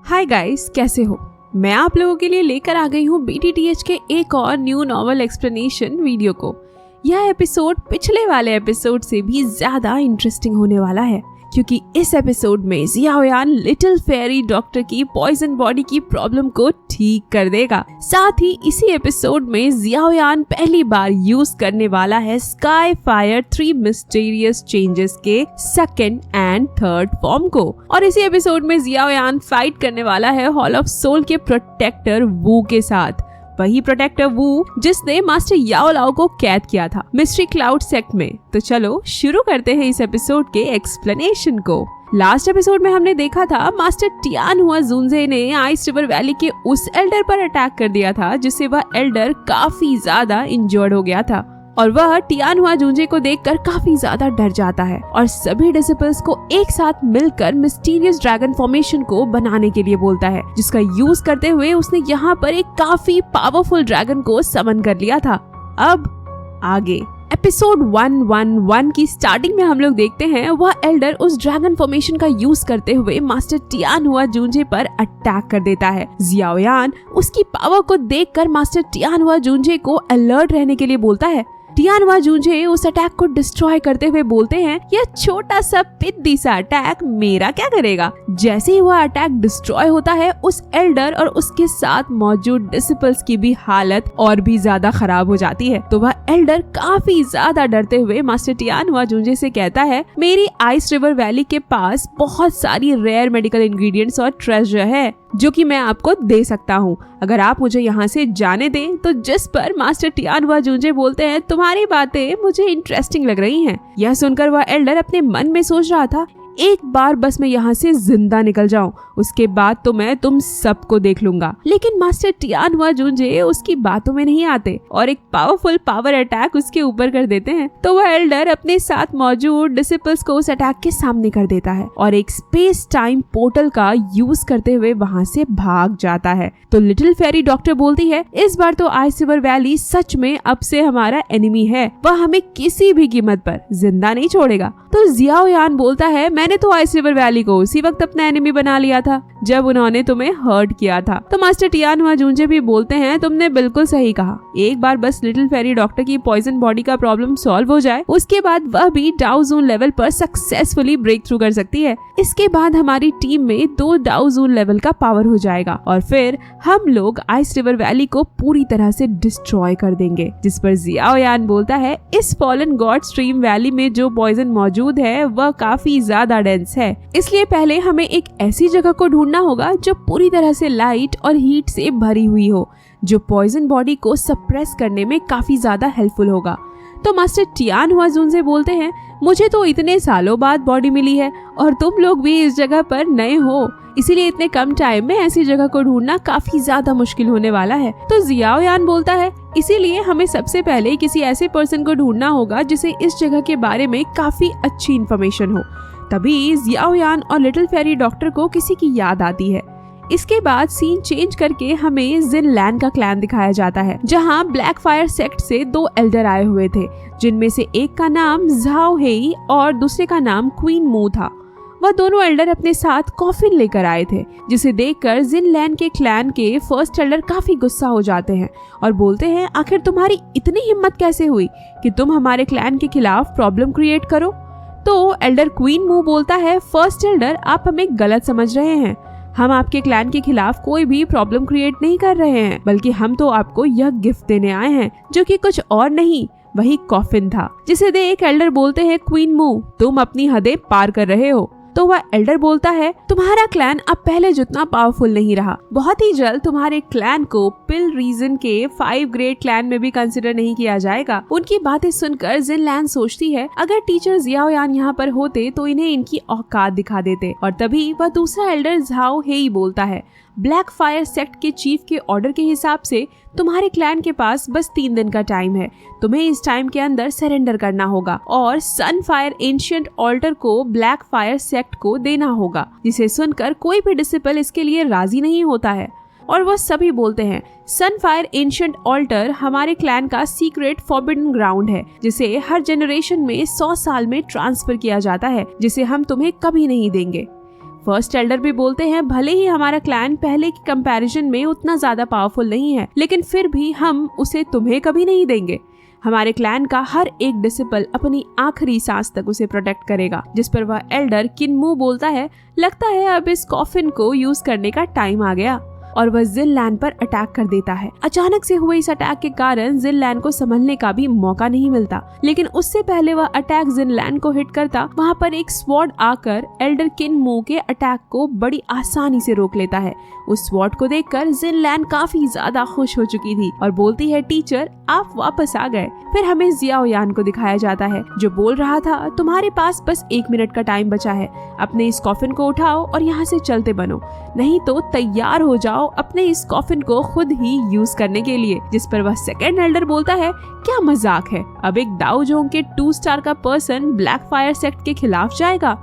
Hi guys, कैसे हो? मैं आप लोगों के लिए लेकर आ गई हूँ BTTH के एक और न्यू नॉवल एक्सप्लेनेशन वीडियो को। यह एपिसोड पिछले वाले एपिसोड से भी ज्यादा इंटरेस्टिंग होने वाला है, क्योंकि इस एपिसोड में जियाओयान लिटिल फेरी डॉक्टर की पॉइजन बॉडी की प्रॉब्लम को ठीक कर देगा। साथ ही इसी एपिसोड में जियाओयान पहली बार यूज करने वाला है स्काई फायर 3 मिस्टीरियस चेंजेस के सेकंड एंड थर्ड फॉर्म को। और इसी एपिसोड में जियाओयान फाइट करने वाला है हॉल ऑफ सोल के प्रोटेक्टर वू के साथ, वही प्रोटेक्टर वू जिसने मास्टर याओ लाओ को कैद किया था मिस्ट्री क्लाउड सेक्ट में। तो चलो शुरू करते हैं इस एपिसोड के एक्सप्लेनेशन को। लास्ट एपिसोड में हमने देखा था मास्टर टियानहुआ जुनजे ने आइस रिवर वैली के उस एल्डर पर अटैक कर दिया था, जिससे वह एल्डर काफी ज्यादा इंजर्ड हो गया था और वह टियानहुआ जुनजे को देखकर काफी ज्यादा डर जाता है और सभी डिसिपल्स को एक साथ मिलकर मिस्टीरियस ड्रैगन फॉर्मेशन को बनाने के लिए बोलता है, जिसका यूज करते हुए उसने यहाँ पर एक काफी पावरफुल ड्रैगन को समन कर लिया था। अब आगे एपिसोड 111 की स्टार्टिंग में हम लोग देखते हैं वह एल्डर उस ड्रैगन फॉर्मेशन का यूज करते हुए मास्टर टियानहुआ जुनजे पर अटैक कर देता है। जियाओयान उसकी पावर को देखकर मास्टर टियानहुआ जुनजे को अलर्ट रहने के लिए बोलता है। टियानहुआ जुनजे उस अटैक को डिस्ट्रॉय करते हुए बोलते हैं, यह छोटा सा पिद्दी सा अटैक मेरा क्या करेगा। जैसे ही वह अटैक डिस्ट्रॉय होता है, उस एल्डर और उसके साथ मौजूद डिसिपल्स की भी हालत और भी ज्यादा खराब हो जाती है। तो वह एल्डर काफी ज्यादा डरते हुए मास्टर टियानहुआ जुनजे से कहता है, मेरी आइस रिवर वैली के पास बहुत सारी रेयर मेडिकल इंग्रेडिएंट्स और ट्रेजर है जो कि मैं आपको दे सकता हूँ, अगर आप मुझे यहाँ से जाने दें। तो जिस पर मास्टर टियानहुआ जुनजे बोलते हैं, तुम्हारी बातें मुझे इंटरेस्टिंग लग रही हैं। यह सुनकर वह एल्डर अपने मन में सोच रहा था, एक बार बस मैं यहाँ से जिंदा निकल जाऊं, उसके बाद तो मैं तुम सबको देख लूंगा। लेकिन मास्टर टियानहुआ जुनजे उसकी बातों में नहीं आते और एक पावरफुल पावर अटैक उसके ऊपर कर देते हैं। तो वह एल्डर अपने साथ मौजूद डिसिपल्स को उस अटैक के सामने कर देता है और एक स्पेस टाइम पोर्टल का यूज करते हुए वहाँ से भाग जाता है। तो लिटिल फेरी डॉक्टर बोलती है, इस बार तो आइस रिवर वैली सच में अब से हमारा एनिमी है, वह हमें किसी भी कीमत पर जिंदा नहीं छोड़ेगा। तो जियाओयान बोलता है, मैंने तो आइस रिवर वैली को उसी वक्त अपना एनिमी बना लिया था जब उन्होंने तुम्हें हर्ट किया था। तो मास्टर टियानहुआ जुनजे भी बोलते हैं, तुमने बिल्कुल सही कहा, एक बार बस लिटिल फेरी डॉक्टर की पॉइजन बॉडी का प्रॉब्लम सॉल्व हो जाए, उसके बाद वह भी डाउ जोन लेवल पर सक्सेसफुली ब्रेक थ्रू कर सकती है। इसके बाद हमारी टीम में 2 डाउ जोन लेवल का पावर हो जाएगा और फिर हम लोग आइस रिवर वैली को पूरी तरह से डिस्ट्रॉय कर देंगे। जिस पर जियाओयान बोलता है, इस फॉलन गॉड स्ट्रीम वैली में जो पॉइजन मौजूद है वह काफी ज्यादा डेंस है, इसलिए पहले हमें एक ऐसी जगह को ढूंढना होगा जो पूरी तरह से लाइट और हीट से भरी हुई हो, जो पॉइजन बॉडी को सप्रेस करने में काफी ज्यादा हेल्पफुल होगा। तो मास्टर टियानहुआ जुनजे बोलते हैं, मुझे तो इतने सालों बाद बॉडी मिली है और तुम लोग भी इस जगह पर नए हो, इसीलिए इतने कम टाइम में ऐसी जगह को ढूंढना काफी ज्यादा मुश्किल होने वाला है। तो जियाओयान बोलता है, इसीलिए हमें सबसे पहले किसी ऐसे पर्सन को ढूंढना होगा जिसे इस जगह के बारे में काफी अच्छी इन्फॉर्मेशन हो। तभी जियाओयान और लिटिल फेरी डॉक्टर को किसी की याद आती है। इसके बाद सीन चेंज करके हमें जिनलैन का क्लैन दिखाया जाता है, जहां ब्लैक फायर सेक्ट से 2 एल्डर आए हुए थे, जिनमें से एक का नाम झाओ हेई और दूसरे का नाम क्वीन मू था। वह दोनों एल्डर अपने साथ कॉफिन लेकर आए थे, जिसे देखकर जिनलैन के क्लैन के फर्स्ट एल्डर काफी गुस्सा हो जाते हैं और बोलते हैं, आखिर तुम्हारी इतनी हिम्मत कैसे हुई कि तुम हमारे क्लैन के खिलाफ प्रॉब्लम क्रिएट करो। तो एल्डर क्वीन मू बोलता है, फर्स्ट एल्डर आप हमें गलत समझ रहे हैं, हम आपके क्लैन के खिलाफ कोई भी प्रॉब्लम क्रिएट नहीं कर रहे हैं, बल्कि हम तो आपको यह गिफ्ट देने आए हैं जो कि कुछ और नहीं, वही कॉफिन था। जिसे देख एल्डर बोलते हैं, क्वीन मू तुम अपनी हदें पार कर रहे हो। तो वह एल्डर बोलता है, तुम्हारा क्लैन अब पहले जितना पावरफुल नहीं रहा, बहुत ही जल्द तुम्हारे क्लैन को पिल रीजन के 5 ग्रेट क्लैन में भी कंसिडर नहीं किया जाएगा। उनकी बातें सुनकर जिनलैन सोचती है, अगर टीचर जियाओयान यहाँ पर होते तो इन्हें इनकी औकात दिखा देते। और तभी वह दूसरा एल्डर झाओ हेई बोलता है, ब्लैक फायर सेक्ट के चीफ के ऑर्डर के हिसाब से तुम्हारे क्लैन के पास बस 3 दिन का टाइम है, तुम्हें इस टाइम के अंदर सरेंडर करना होगा और सन फायर एंशिएंट ऑल्टर को ब्लैक फायर सेक्ट को देना होगा। जिसे सुनकर कोई भी डिसिपल इसके लिए राजी नहीं होता है और वह सभी बोलते हैं, सन फायर एंशिएंट ऑल्टर हमारे क्लैन का सीक्रेट फॉरबिडन ग्राउंड है, जिसे हर जनरेशन में 100 साल में ट्रांसफर किया जाता है, जिसे हम तुम्हें कभी नहीं देंगे। फर्स्ट एल्डर भी बोलते हैं भले ही हमारा क्लैन पहले की कंपैरिजन में उतना ज्यादा पावरफुल नहीं है, लेकिन फिर भी हम उसे तुम्हें कभी नहीं देंगे। हमारे क्लैन का हर एक डिसिपल अपनी आखिरी सांस तक उसे प्रोटेक्ट करेगा। जिस पर वह एल्डर किनमू बोलता है लगता है अब इस कॉफिन को यूज करने का टाइम आ गया, और वह जिनलैन पर अटैक कर देता है। अचानक से हुए इस अटैक के कारण जिनलैन को संभलने का भी मौका नहीं मिलता, लेकिन उससे पहले वह अटैक जिनलैन को हिट करता, वहाँ पर एक स्वॉर्ड आकर एल्डर किनमू के अटैक को बड़ी आसानी से रोक लेता है। उस स्वॉर्ड को देखकर जिनलैन काफी ज्यादा खुश हो चुकी थी और बोलती है टीचर आप वापस आ गए। फिर हमें जियाओ यान को दिखाया जाता है जो बोल रहा था तुम्हारे पास बस 1 मिनट का टाइम बचा है, अपने इस कॉफिन को उठाओ और यहाँ से चलते बनो, नहीं तो तैयार हो जाओ अपने इस कॉफिन को खुद ही यूज करने के लिए। जिस पर वह सेकंड एल्डर बोलता है क्या मजाक है, अब एक दाओ जोंग के 2 स्टार का पर्सन ब्लैक फायर सेक्ट के खिलाफ जाएगा।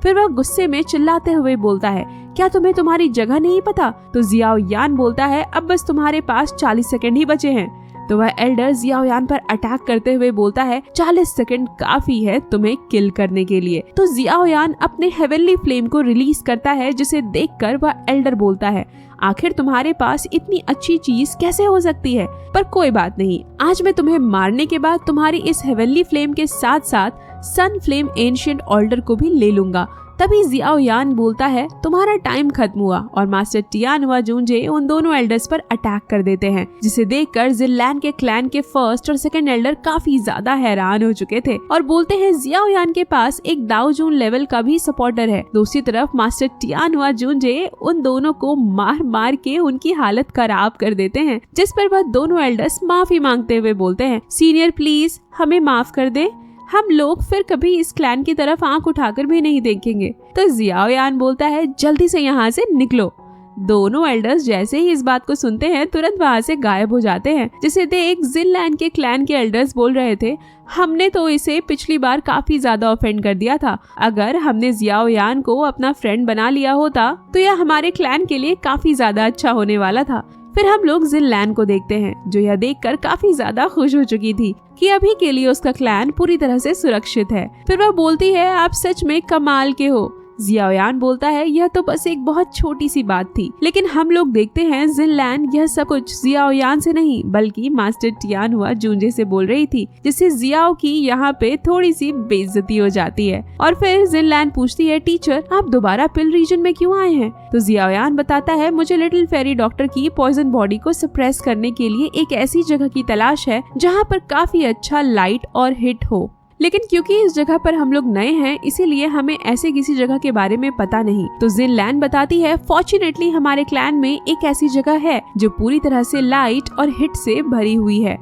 फिर वह गुस्से में चिल्लाते हुए बोलता है क्या तुम्हें तुम्हारी जगह नहीं पता? तो जियाओ यान बोलता है अब बस तुम्हारे पास 40 सेकंड ही बचे हैं। तो वह एल्डर जियाओ यान पर अटैक करते हुए बोलता है 40 सेकंड काफी है तुम्हें किल करने के लिए। तो जियाओ यान अपने हेवनली फ्लेम को रिलीज करता है जिसे देखकर वह एल्डर बोलता है आखिर तुम्हारे पास इतनी अच्छी चीज कैसे हो सकती है, पर कोई बात नहीं, आज मैं तुम्हें मारने के बाद तुम्हारी इस हेवनली फ्लेम के साथ साथ सन फ्लेम एंशिएंट ऑर्डर को भी ले लूंगा। तभी जियाओ यान बोलता है तुम्हारा टाइम खत्म हुआ, और मास्टर टियानुआ जूंजे उन दोनों एल्डर्स पर अटैक कर देते हैं, जिसे देखकर जिनलैन के क्लैन के फर्स्ट और सेकंड एल्डर काफी ज्यादा हैरान हो चुके थे और बोलते हैं जियाओ यान के पास एक दाओ जून लेवल का भी सपोर्टर है। दूसरी तरफ मास्टर टियानुआ जूंजे उन दोनों को मार मार के उनकी हालत खराब कर देते हैं, जिस पर वह दोनों एल्डर्स माफी मांगते हुए बोलते हैं सीनियर प्लीज हमें माफ कर दे, हम लोग फिर कभी इस क्लैन की तरफ आंख उठाकर भी नहीं देखेंगे। तो जियाओ यान बोलता है जल्दी से यहाँ से निकलो। दोनों एल्डर्स जैसे ही इस बात को सुनते हैं तुरंत वहाँ से गायब हो जाते हैं, जिसे देख जिनलैन के क्लैन के एल्डर्स बोल रहे थे हमने तो इसे पिछली बार काफी ज्यादा ऑफेंड कर दिया था, अगर हमने जियाओ यान को अपना फ्रेंड बना लिया होता तो यह हमारे क्लैन के लिए काफी ज्यादा अच्छा होने वाला था। फिर हम लोग जिनलैन को देखते हैं जो यह देखकर काफी ज्यादा खुश हो चुकी थी कि अभी के लिए उसका क्लैन पूरी तरह से सुरक्षित है। फिर वह बोलती है आप सच में कमाल के हो। जियाओ यान बोलता है यह तो बस एक बहुत छोटी सी बात थी, लेकिन हम लोग देखते हैं जिनलैन यह सब कुछ जियाओ यान से नहीं बल्कि मास्टर टियानुआ जूंजे से बोल रही थी, जिससे जियाओ की यहाँ पे थोड़ी सी बेइज्जती हो जाती है। और फिर जिनलैन पूछती है टीचर आप दोबारा पिल रीजन में क्यों आए हैं? तो जियाओ यान बताता है मुझे लिटिल फेरी डॉक्टर की पॉइजन बॉडी को सप्रेस करने के लिए एक ऐसी जगह की तलाश है जहाँ पर काफी अच्छा लाइट और हिट हो, लेकिन क्योंकि इस जगह पर हम लोग नए हैं इसीलिए हमें ऐसे किसी जगह के बारे में पता नहीं। तो जिनलैन बताती है फॉर्चुनेटली हमारे क्लैन में एक ऐसी जगह है जो पूरी तरह से लाइट और हिट से भरी हुई है।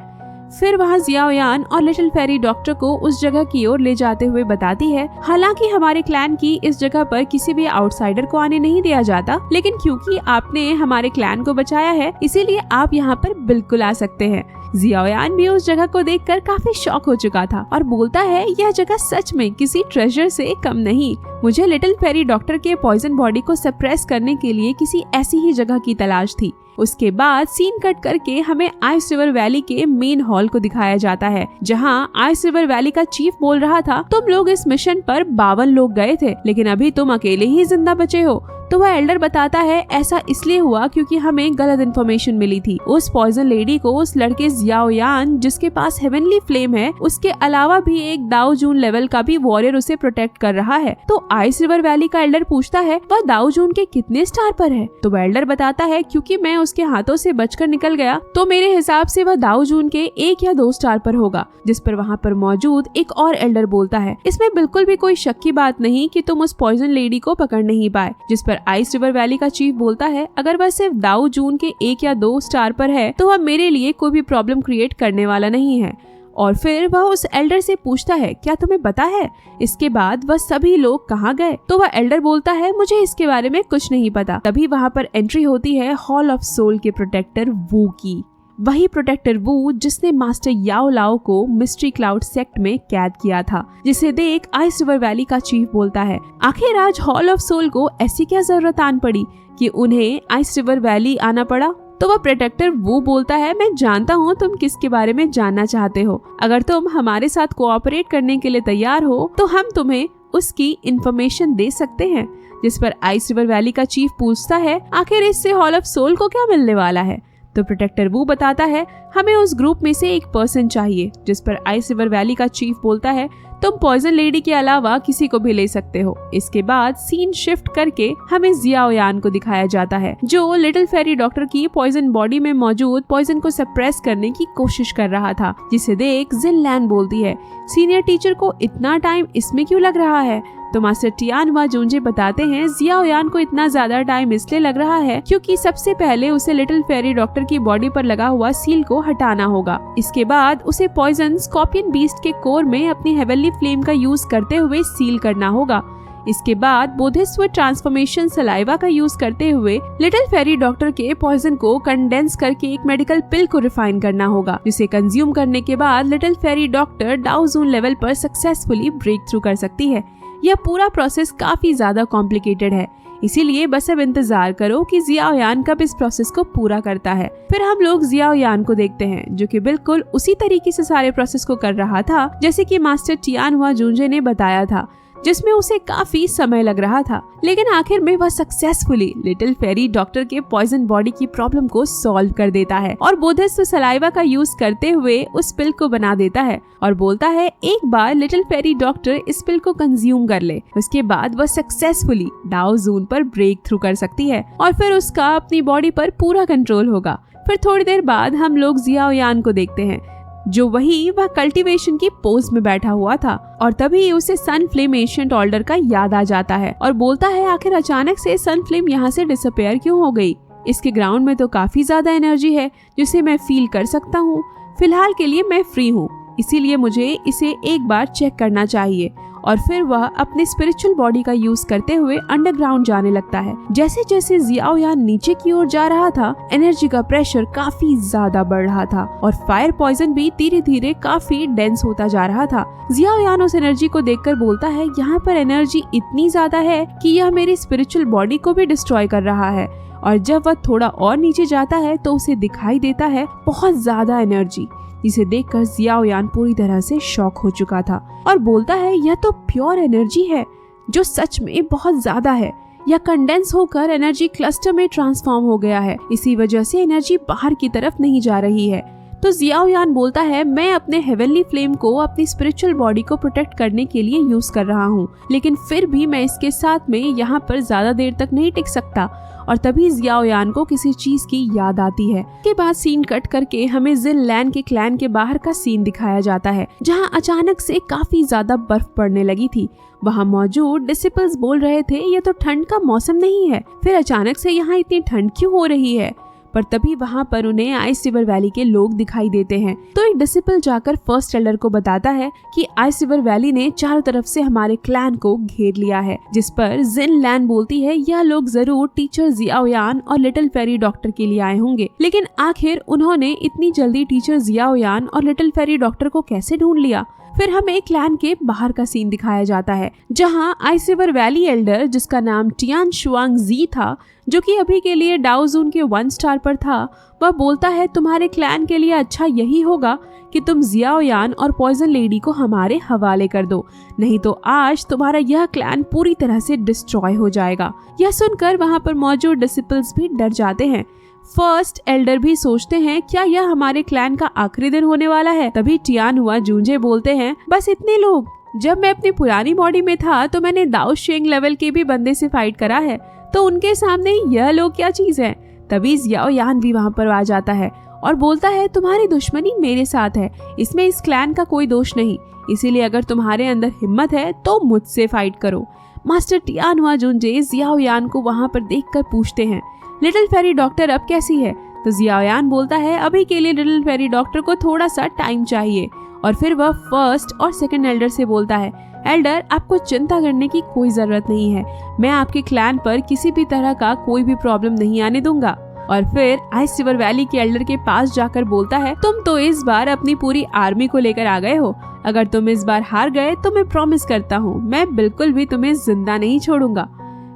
फिर वहाँ जियाओ यान और लिटिल फेरी डॉक्टर को उस जगह की ओर ले जाते हुए बताती है हालांकि हमारे क्लैन की इस जगह पर किसी भी आउटसाइडर को आने नहीं दिया जाता, लेकिन क्योंकि आपने हमारे क्लैन को बचाया है इसीलिए आप यहाँ पर बिल्कुल आ सकते हैं। जियाओ यान भी उस जगह को देखकर काफी शॉक हो चुका था और बोलता है यह जगह सच में किसी ट्रेजर से कम नहीं, मुझे लिटिल फेरी डॉक्टर के पॉइजन बॉडी को सप्रेस करने के लिए किसी ऐसी ही जगह की तलाश थी। उसके बाद सीन कट करके हमें आइस रिवर वैली के मेन हॉल को दिखाया जाता है, जहाँ आइस रिवर वैली का चीफ बोल रहा था तुम लोग इस मिशन पर 52 लोग गए थे लेकिन अभी तुम अकेले ही जिंदा बचे हो। तो वह एल्डर बताता है ऐसा इसलिए हुआ क्योंकि हमें गलत इन्फॉर्मेशन मिली थी। उस पॉइजन लेडी को उस लड़के जियाओ यान जिसके पास हेवनली फ्लेम है उसके अलावा भी एक दाओ जून लेवल का भी वॉरियर उसे प्रोटेक्ट कर रहा है। तो आइस रिवर वैली का एल्डर पूछता है वह दाओ जून के कितने स्टार पर है? तो वह एल्डर बताता है क्योंकि मैं उसके हाथों से बचकर निकल गया तो मेरे हिसाब से वह दाओ जून के 1 या 2 स्टार पर होगा। जिस पर वहाँ पर मौजूद एक और एल्डर बोलता है इसमें बिल्कुल भी कोई शक की बात नहीं कि तुम उस पॉइजन लेडी को पकड़ नहीं पाए। जिस पर आइस रिवर वैली का चीफ बोलता है अगर वह सिर्फ दाओ जून के 1 या 2 स्टार पर है तो वह मेरे लिए कोई भी प्रॉब्लम क्रिएट करने वाला नहीं है। और फिर वह उस एल्डर से पूछता है क्या तुम्हें पता है इसके बाद वह सभी लोग कहाँ गए? तो वह एल्डर बोलता है मुझे इसके बारे में कुछ नहीं पता। तभी वहाँ पर एंट्री होती है हॉल ऑफ सोल के प्रोटेक्टर वू की, वही प्रोटेक्टर वू जिसने मास्टर याओ लाओ को मिस्ट्री क्लाउड सेक्ट में कैद किया था, जिसे देख आइस रिवर वैली का चीफ बोलता है आखिर आज हॉल ऑफ सोल को ऐसी क्या जरूरत आन पड़ी कि उन्हें आइस रिवर वैली आना पड़ा? तो वह प्रोटेक्टर वो बोलता है मैं जानता हूँ तुम किसके बारे में जानना चाहते हो, अगर तुम हमारे साथ कोऑपरेट करने के लिए तैयार हो तो हम तुम्हें उसकी इंफॉर्मेशन दे सकते हैं। जिस पर आइस रिवर वैली का चीफ पूछता है आखिर इससे हॉल ऑफ सोल को क्या मिलने वाला है। तो प्रोटेक्टर वू बताता है हमें उस ग्रुप में से एक पर्सन चाहिए, जिस पर आइस रिवर वैली का चीफ बोलता है तुम पॉइजन लेडी के अलावा किसी को भी ले सकते हो। इसके बाद सीन शिफ्ट करके हमें जियाओ यान को दिखाया जाता है, जो लिटिल फेरी डॉक्टर की पॉइजन बॉडी में मौजूद पॉइजन को सप्रेस करने की कोशिश कर रहा था, जिसे देख जिन लैन बोलती है सीनियर टीचर को इतना टाइम इसमें क्यों लग रहा है। तो मास्टर टियान व जूंजे बताते हैं जियाओ यान को इतना ज्यादा टाइम इसलिए लग रहा है क्योंकि सबसे पहले उसे लिटिल फेरी डॉक्टर की बॉडी पर लगा हुआ सील को हटाना होगा। इसके बाद उसे पॉइजन स्कॉर्पियन बीस्ट के कोर में अपनी हेवनली फ्लेम का यूज करते हुए सील करना होगा। इसके बाद बोधिस्व ट्रांसफॉर्मेशन सलाइवा का यूज करते हुए लिटिल फेरी डॉक्टर के पॉइजन को कंडेंस करके एक मेडिकल पिल को रिफाइन करना होगा, जिसे कंज्यूम करने के बाद लिटिल फेरी डॉक्टर डाउ जोन लेवल पर सक्सेसफुली ब्रेक थ्रू कर सकती है। यह पूरा प्रोसेस काफी ज्यादा कॉम्प्लिकेटेड है, इसीलिए बस अब इंतजार करो कि जियाओ यान कब इस प्रोसेस को पूरा करता है। फिर हम लोग जियाओ यान को देखते हैं, जो कि बिल्कुल उसी तरीके से सारे प्रोसेस को कर रहा था जैसे कि मास्टर टियान व जूंजे ने बताया था, जिसमें उसे काफी समय लग रहा था। लेकिन आखिर में वह सक्सेसफुली लिटिल फेरी डॉक्टर के पॉइजन बॉडी की प्रॉब्लम को सॉल्व कर देता है और बोधिस्व सलाइवा का यूज करते हुए उस पिल को बना देता है और बोलता है एक बार लिटिल फेरी डॉक्टर इस पिल को कंज्यूम कर ले, उसके बाद वह सक्सेसफुली डाउ जोन पर ब्रेक थ्रू कर सकती है और फिर उसका अपनी बॉडी पर पूरा कंट्रोल होगा। फिर थोड़ी देर बाद हम लोग जियाओ यान को देखते हैं, जो वह कल्टीवेशन की पोज में बैठा हुआ था और तभी उसे सन फ्लेम एशिएंट ऑर्डर का याद आ जाता है और बोलता है आखिर अचानक से सन फ्लेम यहाँ से डिसअपेयर क्यों हो गई। इसके ग्राउंड में तो काफी ज्यादा एनर्जी है जिसे मैं फील कर सकता हूँ। फिलहाल के लिए मैं फ्री हूँ, इसीलिए मुझे इसे एक बार चेक करना चाहिए। और फिर वह अपने स्पिरिचुअल बॉडी का यूज करते हुए अंडरग्राउंड जाने लगता है। जैसे जैसे जियाओ यान नीचे की ओर जा रहा था, एनर्जी का प्रेशर काफी ज्यादा बढ़ रहा था और फायर पॉइजन भी धीरे धीरे काफी डेंस होता जा रहा था। जियाओ यान उस एनर्जी को देखकर बोलता है यहाँ पर एनर्जी इतनी ज्यादा है कि यह मेरी स्पिरिचुअल बॉडी को भी डिस्ट्रॉय कर रहा है। और जब वह थोड़ा और नीचे जाता है तो उसे दिखाई देता है बहुत ज्यादा एनर्जी, जिसे देखकर जियाओ यान पूरी तरह से शॉक हो चुका था और बोलता है यह तो प्योर एनर्जी है जो सच में बहुत ज्यादा है। यह कंडेंस होकर एनर्जी क्लस्टर में ट्रांसफॉर्म हो गया है, इसी वजह से एनर्जी बाहर की तरफ नहीं जा रही है। तो जियाओ यान बोलता है मैं अपने हेवनली फ्लेम को अपनी स्पिरिचुअल बॉडी को प्रोटेक्ट करने के लिए यूज कर रहा हूँ, लेकिन फिर भी मैं इसके साथ में यहाँ पर ज्यादा देर तक नहीं टिक सकता। और तभी जियाओ यान को किसी चीज की याद आती है। के बाद सीन कट करके हमें जिन लैन के क्लैन के बाहर का सीन दिखाया जाता है, जहाँ अचानक से काफी ज्यादा बर्फ पड़ने लगी थी। वहाँ मौजूद डिसिपल्स बोल रहे थे ये तो ठंड का मौसम नहीं है, फिर अचानक से यहाँ इतनी ठंड क्यों हो रही है। पर तभी वहाँ पर उन्हें आइस रिवर वैली के लोग दिखाई देते हैं। तो एक डिसिपल जाकर फर्स्ट एल्डर को बताता है कि आइस रिवर वैली ने चारों तरफ से हमारे क्लैन को घेर लिया है, जिस पर जिन लैन बोलती है यह लोग जरूर टीचर जियाओ यान और लिटिल फेरी डॉक्टर के लिए आए होंगे, लेकिन आखिर उन्होंने इतनी जल्दी टीचर जियाओ यान और लिटिल फेरी डॉक्टर को कैसे ढूंढ लिया। फिर हमें क्लैन के बाहर का सीन दिखाया जाता है, जहां आइस रिवर वैली एल्डर जिसका नाम टियान शुआंग जी था, जो कि अभी के लिए डाउ जोन के 1 स्टार पर था, वह बोलता है तुम्हारे क्लैन के लिए अच्छा यही होगा कि तुम जियाओ यान और पॉइजन लेडी को हमारे हवाले कर दो, नहीं तो आज तुम्हारा यह क्लैन पूरी तरह से डिस्ट्रॉय हो जाएगा। यह सुनकर वहाँ पर मौजूद डिसिपल्स भी डर जाते हैं। फर्स्ट एल्डर भी सोचते हैं क्या यह हमारे क्लैन का आखिरी दिन होने वाला है। तभी टियान हुआ जूंजे बोलते हैं बस इतने लोग, जब मैं अपनी पुरानी बॉडी में था तो मैंने दाओ शेंग लेवल के भी बंदे से फाइट करा है, तो उनके सामने यह लोग क्या चीज है। तभी जियाओ यान भी वहाँ पर आ जाता है और बोलता है तुम्हारी दुश्मनी मेरे साथ है, इसमें इस क्लैन का कोई दोष नहीं, इसीलिए अगर तुम्हारे अंदर हिम्मत है तो मुझसे फाइट करो। मास्टर टियान हुआ जूंजे जियाओ यान को वहाँ पर देखकर पूछते हैं लिटिल फेरी डॉक्टर अब कैसी है। तो जियाओ यान बोलता है अभी के लिए लिटिल फेरी डॉक्टर को थोड़ा सा टाइम चाहिए। और फिर वह फर्स्ट और सेकंड एल्डर से बोलता है एल्डर आपको चिंता करने की कोई जरूरत नहीं है, मैं आपके क्लैन पर किसी भी तरह का कोई भी प्रॉब्लम नहीं आने दूंगा। और फिर आइस रिवर वैली के एल्डर के पास जाकर बोलता है तुम तो इस बार अपनी पूरी आर्मी को लेकर आ गए हो, अगर तुम इस बार हार गए तो मैं प्रॉमिस करता हूँ मैं बिल्कुल भी तुम्हें जिंदा नहीं छोड़ूंगा।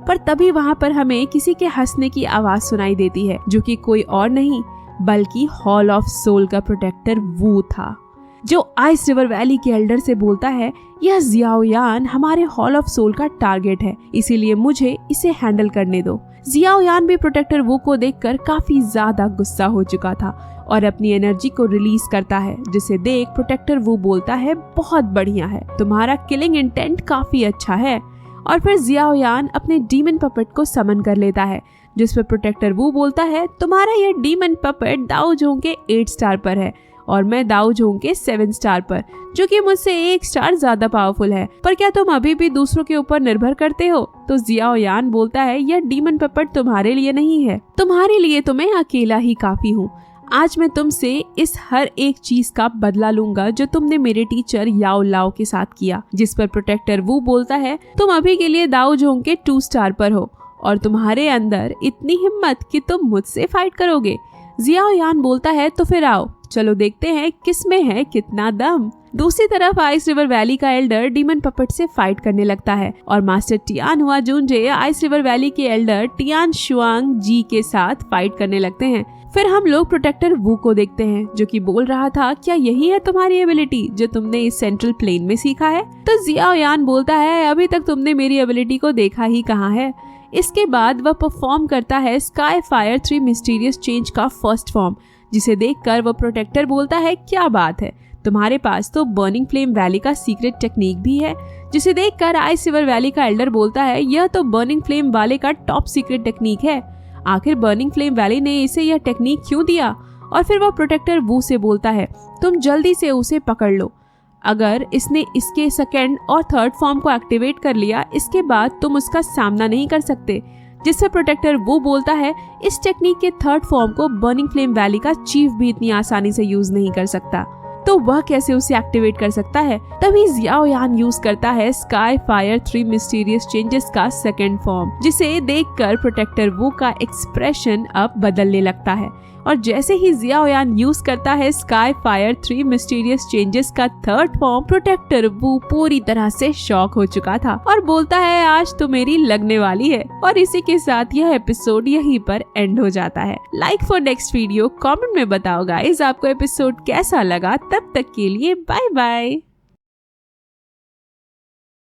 पर तभी वहाँ पर हमें किसी के हंसने की आवाज सुनाई देती है, जो कि कोई और नहीं बल्कि हॉल ऑफ सोल का प्रोटेक्टर वू था। जो आइस रिवर वैली के एल्डर से बोलता है यह जियाओ यान हमारे हॉल ऑफ सोल का टारगेट है, इसीलिए मुझे इसे हैंडल करने दो। जियाओ यान भी प्रोटेक्टर वू को देखकर काफी ज्यादा गुस्सा हो चुका था और अपनी एनर्जी को रिलीज करता है, जिसे देख प्रोटेक्टर वू बोलता है बहुत बढ़िया है, तुम्हारा किलिंग इंटेंट काफी अच्छा है। और फिर जियाओ यान अपने डीमन पपेट को समन कर लेता है, जिस पर प्रोटेक्टर वू बोलता है तुम्हारा यह डीमन पपेट दाओ जोंग के 8 स्टार पर है और मैं दाओ जोंग के 7 स्टार पर, जो कि मुझसे 1 स्टार ज्यादा पावरफुल है, पर क्या तुम अभी भी दूसरों के ऊपर निर्भर करते हो? तो जियाओ यान बोलता है यह डीमन पपेट तुम्हारे लिए नहीं है, तुम्हारे लिए तो मैं अकेला ही काफी हूँ। आज मैं तुमसे इस हर एक चीज का बदला लूंगा जो तुमने मेरे टीचर याओ लाओ के साथ किया। जिस पर प्रोटेक्टर वू बोलता है तुम अभी के लिए दाओ जोंग के 2 स्टार पर हो और तुम्हारे अंदर इतनी हिम्मत कि तुम मुझसे फाइट करोगे। जियाओ यान बोलता है तो फिर आओ चलो देखते हैं किसमें है कितना दम। दूसरी तरफ आइस रिवर वैली का एल्डर डीमन पपेट से फाइट करने लगता है और मास्टर टियान हुआ जूनजे आइस रिवर वैली के एल्डर टियान शुआंग जी के साथ फाइट करने लगते हैं। फिर हम लोग प्रोटेक्टर वू को देखते हैं जो कि बोल रहा था क्या यही है तुम्हारी एबिलिटी जो तुमने इस सेंट्रल प्लेन में सीखा है? तो जियाओ यान बोलता है अभी तक तुमने मेरी एबिलिटी को देखा ही कहाँ है। इसके बाद वह परफॉर्म करता है स्काई फायर 3 मिस्टीरियस चेंज का फर्स्ट फॉर्म, जिसे देखकर वह प्रोटेक्टर बोलता है क्या बात है, तुम्हारे पास तो बर्निंग फ्लेम वैली का सीक्रेट टेक्निक भी है। जिसे देखकर आइस रिवर वैली का एल्डर बोलता है यह तो बर्निंग फ्लेम वाले का टॉप सीक्रेट टेक्निक है, आखिर बर्निंग फ्लेम वैली ने इसे यह टेक्निक क्यों दिया? और फिर वह प्रोटेक्टर वू से बोलता है तुम जल्दी से उसे पकड़ लो, अगर इसने इसके सेकंड और थर्ड फॉर्म को एक्टिवेट कर लिया इसके बाद तुम उसका सामना नहीं कर सकते। जिससे प्रोटेक्टर वो बोलता है इस टेक्निक के थर्ड फॉर्म को बर्निंग फ्लेम वैली का चीफ भी इतनी आसानी से यूज नहीं कर सकता, तो वह कैसे उसे एक्टिवेट कर सकता है? तभी जियाओ यान यूज करता है स्काई फायर 3 मिस्टीरियस चेंजेस का सेकंड फॉर्म, जिसे देखकर प्रोटेक्टर वू का एक्सप्रेशन अब बदलने लगता है। और जैसे ही जियाओ यान यूज करता है स्काई फायर 3 मिस्टीरियस चेंजेस का थर्ड फॉर्म, प्रोटेक्टर वू पूरी तरह से शॉक हो चुका था और बोलता है आज तो मेरी लगने वाली है। और इसी के साथ यह एपिसोड यहीं पर एंड हो जाता है। Like for next video, comment में बताओ गाइस आपको एपिसोड कैसा लगा। तब तक के लिए बाय बाय।